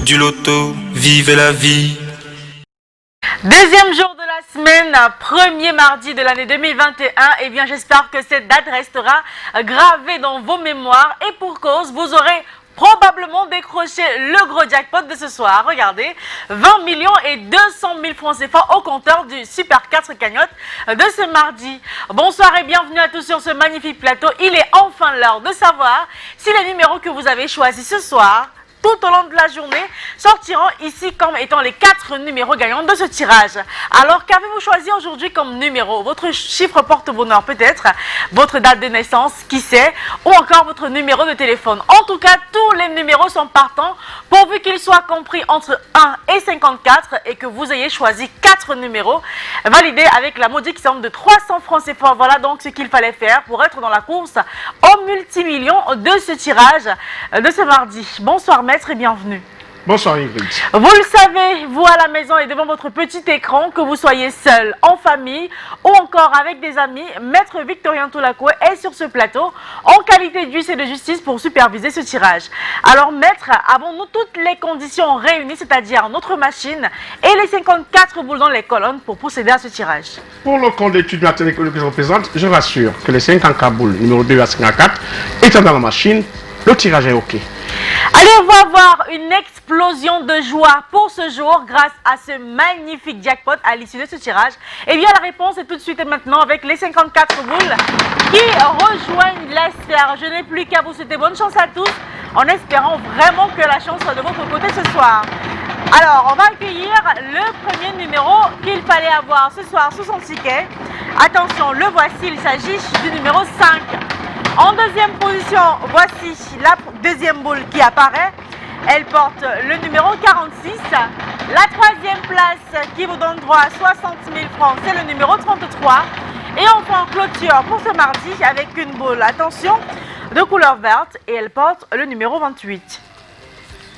du loto, vivez la vie. Deuxième jour de la semaine, premier mardi de l'année 2021. Eh bien, j'espère que cette date restera gravée dans vos mémoires. Et pour cause, vous aurez probablement décroché le gros jackpot de ce soir. Regardez, 20 millions et 200 000 francs CFA au compteur du Super 4 cagnotte de ce mardi. Bonsoir et bienvenue à tous sur ce magnifique plateau. Il est enfin l'heure de savoir si les numéros que vous avez choisis ce soir, tout au long de la journée, sortiront ici comme étant les 4 numéros gagnants de ce tirage. Alors, qu'avez-vous choisi aujourd'hui comme numéro? Votre chiffre porte-bonheur peut-être, votre date de naissance, qui sait, ou encore votre numéro de téléphone. En tout cas, tous les numéros sont partants, pourvu qu'ils soient compris entre 1 et 54 et que vous ayez choisi 4 numéros validés avec la modique somme de 300 francs CFA. Voilà donc ce qu'il fallait faire pour être dans la course au multimillion de ce tirage de ce mardi. Bonsoir maître et bienvenue. Bonsoir Ingrid. Vous le savez, vous à la maison et devant votre petit écran, que vous soyez seul, en famille ou encore avec des amis, maître Victorien Toulako est sur ce plateau en qualité d'huissier de justice pour superviser ce tirage. Alors maître, avons-nous toutes les conditions réunies, c'est-à-dire notre machine et les 54 boules dans les colonnes pour procéder à ce tirage? Pour le compte d'études mathématiques que je représente, je rassure que les 54 boules numéro 2 à 54 étant dans la machine, le tirage est OK. Allez, on va avoir une explosion de joie pour ce jour grâce à ce magnifique jackpot à l'issue de ce tirage. Eh bien, la réponse est tout de suite et maintenant avec les 54 boules qui rejoignent la sphère. Je n'ai plus qu'à vous souhaiter bonne chance à tous en espérant vraiment que la chance soit de votre côté ce soir. Alors, on va accueillir le premier numéro qu'il fallait avoir ce soir sous son ticket. Attention, le voici, il s'agit du numéro 5. En deuxième position, voici la deuxième boule qui apparaît. Elle porte le numéro 46. La troisième place qui vous donne droit à 60 000 francs, c'est le numéro 33. Et enfin, en clôture pour ce mardi avec une boule, attention, de couleur verte et elle porte le numéro 28.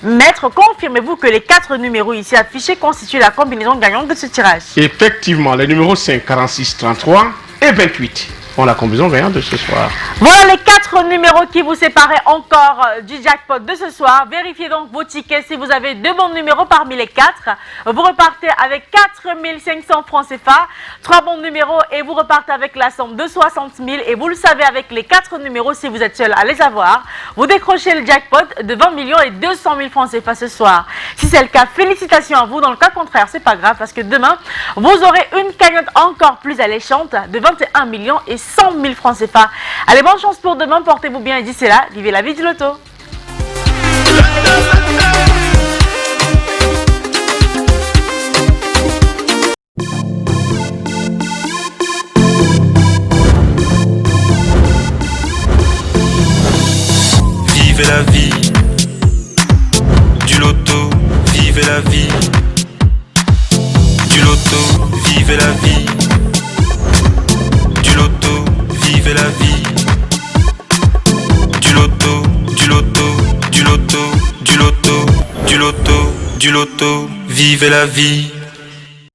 Maître, confirmez-vous que les 4 numéros ici affichés constituent la combinaison gagnante de ce tirage? Effectivement, les numéros 5, 46, 33 et 28 ont la combinaison gagnante de ce soir. Voilà les 4 numéros qui vous séparaient encore du jackpot de ce soir. Vérifiez donc vos tickets si vous avez 2 bons numéros parmi les 4. Vous repartez avec 4 500 francs CFA, 3 bons numéros et vous repartez avec la somme de 60 000. Et vous le savez, avec les 4 numéros, si vous êtes seul à les avoir, vous décrochez le jackpot de 20 millions et 200 000 francs CFA ce soir. Si c'est le cas, félicitations à vous. Dans le cas contraire, c'est pas grave parce que demain, vous aurez une cagnotte encore plus alléchante de 21 millions et 100 000 francs CFA. Allez, bonne chance pour demain, portez-vous bien et d'ici là, vivez la vie du loto. Vivez la vie du loto, vivez la vie du loto, vivez la vie du loto, vivez la vie du loto, du loto, du loto, du loto, du loto, du loto, vivez la vie.